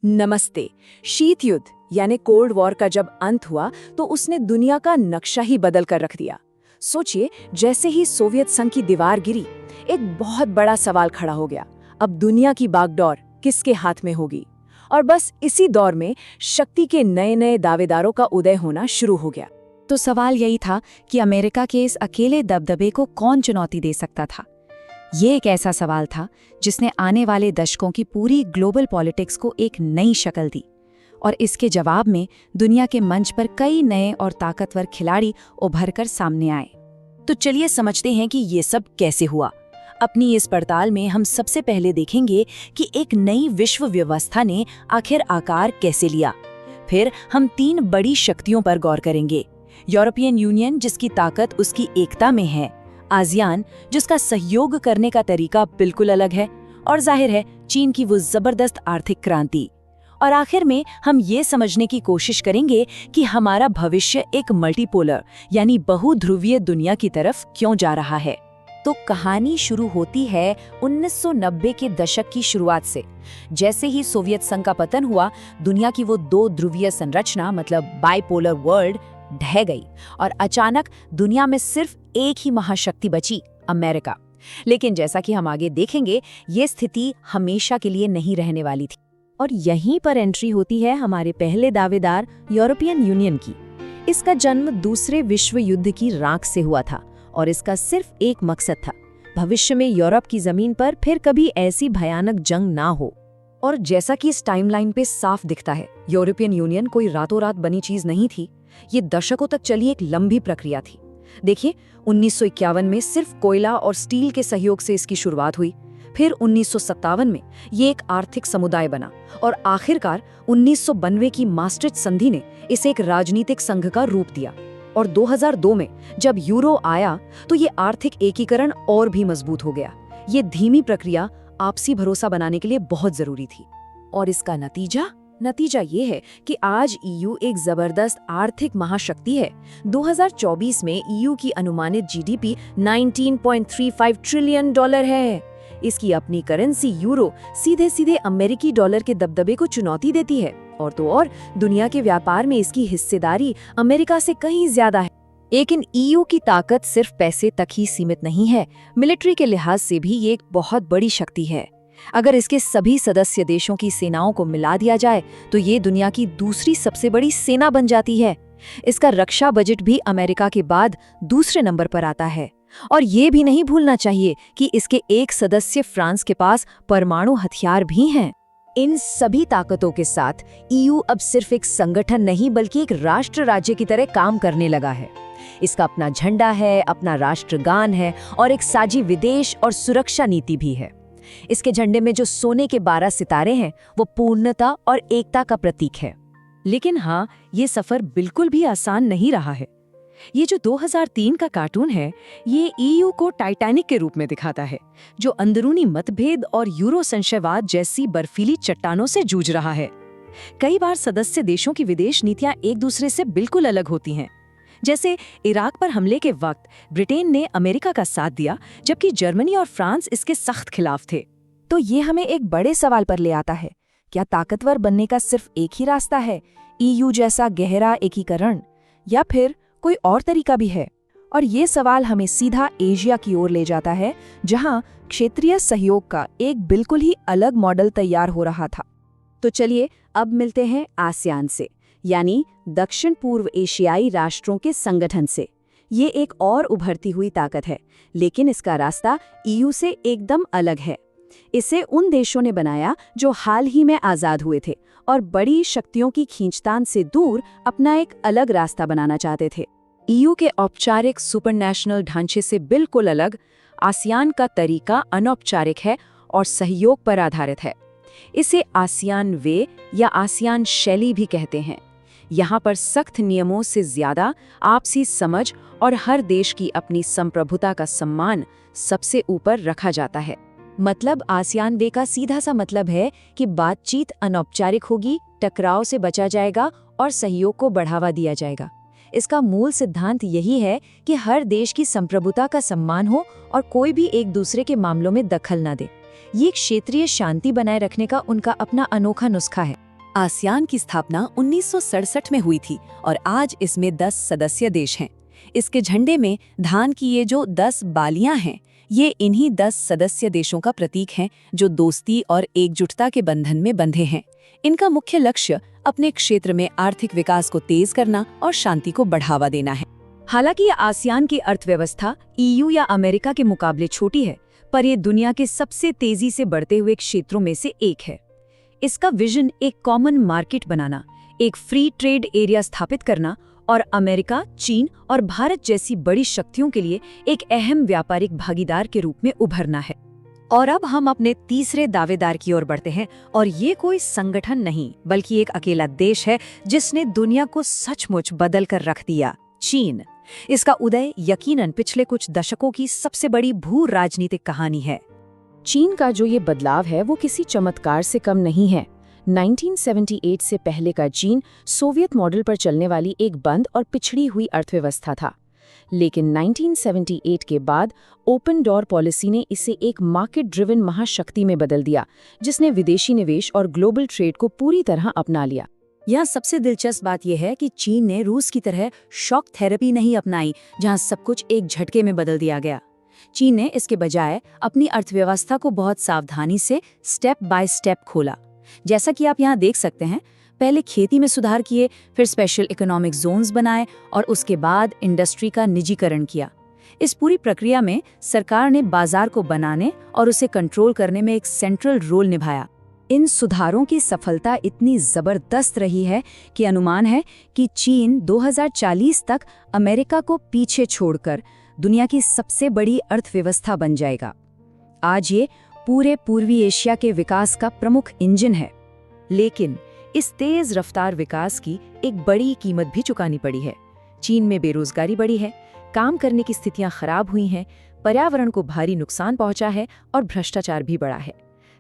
नमस्ते। शीत युद्ध यानी कोल्ड वॉर का जब अंत हुआ तो उसने दुनिया का नक्शा ही बदल कर रख दिया। सोचिए, जैसे ही सोवियत संघ की दीवार गिरी, एक बहुत बड़ा सवाल खड़ा हो गया। अब दुनिया की बागडोर किसके हाथ में होगी? और बस इसी दौर में शक्ति के नए नए दावेदारों का उदय होना शुरू हो गया। तो सवाल यही था कि अमेरिका के इस अकेले दबदबे को कौन चुनौती दे सकता था। ये एक ऐसा सवाल था जिसने आने वाले दशकों की पूरी ग्लोबल पॉलिटिक्स को एक नई शक्ल दी, और इसके जवाब में दुनिया के मंच पर कई नए और ताकतवर खिलाड़ी उभरकर सामने आए। तो चलिए समझते हैं कि ये सब कैसे हुआ। अपनी इस पड़ताल में हम सबसे पहले देखेंगे कि एक नई विश्व व्यवस्था ने आखिर आकार कैसे लिया। फिर हम 3 बड़ी शक्तियों पर गौर करेंगे। यूरोपियन यूनियन, जिसकी ताकत उसकी एकता में है, आसियान, जिसका सहयोग करने का तरीका बिल्कुल अलग है, और जाहिर है चीन की वो जबरदस्त आर्थिक क्रांति। और आखिर में हम ये समझने की कोशिश करेंगे कि हमारा भविष्य एक मल्टीपोलर यानी बहुध्रुवीय दुनिया की तरफ क्यों जा रहा है। तो कहानी शुरू होती है 1990 के दशक की शुरुआत से। जैसे ही सोवियत संघ का पतन हुआ, दुनिया की वो 2 ध्रुवीय संरचना मतलब बाइपोलर वर्ल्ड ढह गई, और अचानक दुनिया में सिर्फ एक ही महाशक्ति बची, अमेरिका। लेकिन जैसा कि हम आगे देखेंगे, ये स्थिति हमेशा के लिए नहीं रहने वाली थी। और यहीं पर एंट्री होती है हमारे पहले दावेदार यूरोपियन यूनियन की। इसका जन्म दूसरे विश्व युद्ध की राख से हुआ था, और इसका सिर्फ एक मकसद था, भविष्य में यूरोप की जमीन पर फिर कभी ऐसी भयानक जंग ना हो। और जैसा कि इस टाइमलाइन पे साफ दिखता है, यूरोपियन यूनियन कोई रातों रात बनी चीज नहीं थी। ये दशकों तक चली एक लंबी प्रक्रिया थी। देखिए, 1951 में सिर्फ कोयला और स्टील के सहयोग से इसकी शुरुआत हुई। फिर 1957 में ये एक आर्थिक समुदाय बना, और आखिरकार 1992 की मास्ट्रिच संधि ने इसे एक राजनीतिक संघ का रूप दिया। और 2002 में जब यूरो आया तो ये आर्थिक एकीकरण और भी मजबूत हो गया। ये धीमी प्रक्रिया आपसी भरोसा बनाने के लिए बहुत जरूरी थी। और इसका नतीजा ये है कि आज ईयू एक जबरदस्त आर्थिक महाशक्ति है। 2024 में ईयू की अनुमानित जीडीपी $19.35 ट्रिलियन है। इसकी अपनी करेंसी यूरो सीधे सीधे अमेरिकी डॉलर के दबदबे को चुनौती देती है, और तो और दुनिया के व्यापार में इसकी हिस्सेदारी अमेरिका से कहीं ज्यादा है। लेकिन ईयू की ताकत सिर्फ पैसे तक ही सीमित नहीं है। मिलिट्री के लिहाज से भी ये एक बहुत बड़ी शक्ति है। अगर इसके सभी सदस्य देशों की सेनाओं को मिला दिया जाए तो ये दुनिया की दूसरी सबसे बड़ी सेना बन जाती है। इसका रक्षा बजट भी अमेरिका के बाद दूसरे नंबर पर आता है। और ये भी नहीं भूलना चाहिए कि इसके एक सदस्य फ्रांस के पास परमाणु हथियार भी हैं। इन सभी ताकतों के साथ ईयू अब सिर्फ एक संगठन नहीं बल्कि एक राष्ट्र राज्य की तरह काम करने लगा है। इसका अपना झंडा है, अपना राष्ट्रगान है, और एक साझी विदेश और सुरक्षा नीति भी है। इसके झंडे में जो सोने के 12 सितारे हैं वो पूर्णता और एकता का प्रतीक है। लेकिन हाँ, ये सफर बिल्कुल भी आसान नहीं रहा है। ये जो 2003 का कार्टून है, ये ईयू को टाइटैनिक के रूप में दिखाता है, जो अंदरूनी मतभेद और यूरो संशयवाद जैसी बर्फीली चट्टानों से जूझ रहा है। कई बार सदस्य देशों की विदेश नीतियां एक दूसरे से बिल्कुल अलग होती हैं। जैसे इराक पर हमले के वक्त ब्रिटेन ने अमेरिका का साथ दिया, जबकि जर्मनी और फ्रांस इसके सख्त खिलाफ थे। तो ये हमें एक बड़े सवाल पर ले आता है, क्या ताकतवर बनने का सिर्फ एक ही रास्ता है, ईयू जैसा गहरा एकीकरण, या फिर कोई और तरीका भी है? और ये सवाल हमें सीधा एशिया की ओर ले जाता है, जहां क्षेत्रीय सहयोग का एक बिल्कुल ही अलग मॉडल तैयार हो रहा था। तो चलिए अब मिलते हैं आसियान से, यानी दक्षिण पूर्व एशियाई राष्ट्रों के संगठन से। ये एक और उभरती हुई ताकत है, लेकिन इसका रास्ता ईयू से एकदम अलग है। इसे उन देशों ने बनाया जो हाल ही में आजाद हुए थे और बड़ी शक्तियों की खींचतान से दूर अपना एक अलग रास्ता बनाना चाहते थे। ईयू के औपचारिक सुपरनेशनल ढांचे से बिल्कुल अलग आसियान का तरीका अनौपचारिक है और सहयोग पर आधारित है। इसे आसियान वे या आसियान शैली भी कहते हैं। यहाँ पर सख्त नियमों से ज्यादा आपसी समझ और हर देश की अपनी संप्रभुता का सम्मान सबसे ऊपर रखा जाता है। मतलब आसियान वे का सीधा सा मतलब है कि बातचीत अनौपचारिक होगी, टकराव से बचा जाएगा और सहयोग को बढ़ावा दिया जाएगा। इसका मूल सिद्धांत यही है कि हर देश की संप्रभुता का सम्मान हो और कोई भी एक दूसरे के मामलों में दखल न दे। ये क्षेत्रीय शांति बनाए रखने का उनका अपना अनोखा नुस्खा है। आसियान की स्थापना 1967 में हुई थी और आज इसमें 10 सदस्य देश हैं। इसके झंडे में धान की ये जो 10 बालियां हैं, ये इन्हीं 10 सदस्य देशों का प्रतीक हैं जो दोस्ती और एकजुटता के बंधन में बंधे हैं। इनका मुख्य लक्ष्य अपने क्षेत्र में आर्थिक विकास को तेज करना और शांति को बढ़ावा देना है। हालांकि ये आसियान की अर्थव्यवस्था ईयू या अमेरिका के मुकाबले छोटी है, पर ये दुनिया के सबसे तेजी से बढ़ते हुए क्षेत्रों में से एक है। इसका विजन एक कॉमन मार्केट बनाना, एक फ्री ट्रेड एरिया स्थापित करना और अमेरिका, चीन और भारत जैसी बड़ी शक्तियों के लिए एक अहम व्यापारिक भागीदार के रूप में उभरना है। और अब हम अपने तीसरे दावेदार की ओर बढ़ते हैं, और ये कोई संगठन नहीं बल्कि एक अकेला देश है जिसने दुनिया को सचमुच बदल कर रख दिया, चीन। इसका उदय यकीनन पिछले कुछ दशकों की सबसे बड़ी भू राजनीतिक कहानी है। चीन का जो ये बदलाव है वो किसी चमत्कार से कम नहीं है। 1978 से पहले का चीन सोवियत मॉडल पर चलने वाली एक बंद और पिछड़ी हुई अर्थव्यवस्था था, लेकिन 1978 के बाद ओपन डोर पॉलिसी ने इसे एक मार्केट ड्रिवन महाशक्ति में बदल दिया, जिसने विदेशी निवेश और ग्लोबल ट्रेड को पूरी तरह अपना लिया। यहाँ सबसे दिलचस्प बात यह है कि चीन ने रूस की तरह शॉक थेरेपी नहीं अपनाई, जहाँ सब कुछ एक झटके में बदल दिया गया। चीन ने इसके बजाय अपनी अर्थव्यवस्था को बहुत सावधानी से स्टेप बाय स्टेप खोला। जैसा कि आप यहाँ देख सकते हैं, पहले खेती में सुधार किए, फिर स्पेशल इकोनॉमिक जोन्स बनाए और उसके बाद इंडस्ट्री का निजीकरण किया। इस पूरी प्रक्रिया में सरकार ने बाजार को बनाने और उसे कंट्रोल करने में एक सेंट्रल रोल निभाया। इन सुधारों की सफलता इतनी जबरदस्त रही है कि अनुमान है कि चीन 2040 तक अमेरिका को पीछे छोड़कर दुनिया की सबसे बड़ी अर्थव्यवस्था बन जाएगा। आज ये पूरे पूर्वी एशिया के विकास का प्रमुख इंजन है, लेकिन इस तेज रफ्तार विकास की एक बड़ी कीमत भी चुकानी पड़ी है। चीन में बेरोजगारी बढ़ी है, काम करने की स्थितियां खराब हुई हैं, पर्यावरण को भारी नुकसान पहुंचा है और भ्रष्टाचार भी बढ़ा है।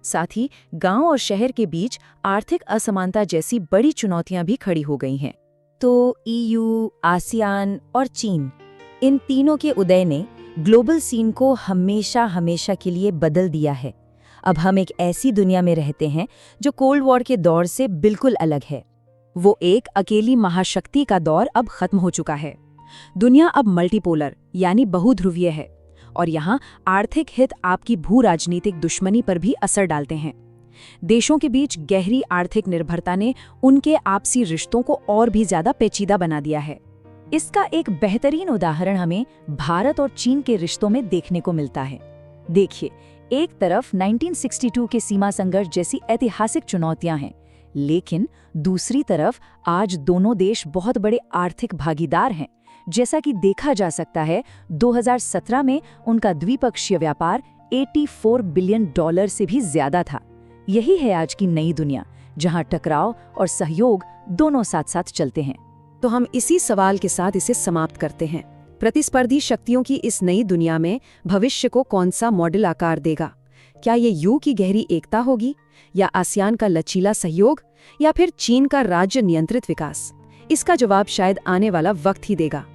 साथ ही गांव और शहर के बीच आर्थिक असमानता जैसी बड़ी चुनौतियां भी खड़ी हो गई हैं। तो ईयू, आसियान और चीन, इन तीनों के उदय ने ग्लोबल सीन को हमेशा के लिए बदल दिया है। अब हम एक ऐसी दुनिया में रहते हैं जो कोल्ड वॉर के दौर से बिल्कुल अलग है। वो एक अकेली महाशक्ति का दौर अब खत्म हो चुका है। दुनिया अब मल्टीपोलर यानी बहुध्रुवीय है, और यहाँ आर्थिक हित आपकी भू राजनीतिक दुश्मनी पर भी असर डालते हैं। देशों के बीच गहरी आर्थिक निर्भरता ने उनके आपसी रिश्तों को और भी ज्यादा पेचीदा बना दिया है। इसका एक बेहतरीन उदाहरण हमें भारत और चीन के रिश्तों में देखने को मिलता है। देखिए, एक तरफ 1962 के सीमा संघर्ष जैसी ऐतिहासिक चुनौतियां हैं, लेकिन दूसरी तरफ आज दोनों देश बहुत बड़े आर्थिक भागीदार हैं। जैसा कि देखा जा सकता है, 2017 में उनका द्विपक्षीय व्यापार $84 बिलियन से भी ज्यादा था। यही है आज की नई दुनिया, जहां टकराव और सहयोग दोनों साथ साथ चलते हैं। तो हम इसी सवाल के साथ इसे समाप्त करते हैं। प्रतिस्पर्धी शक्तियों की इस नई दुनिया में भविष्य को कौन सा मॉडल आकार देगा? क्या ये यूं की गहरी एकता होगी, या आसियान का लचीला सहयोग, या फिर चीन का राज्य नियंत्रित विकास? इसका जवाब शायद आने वाला वक्त ही देगा।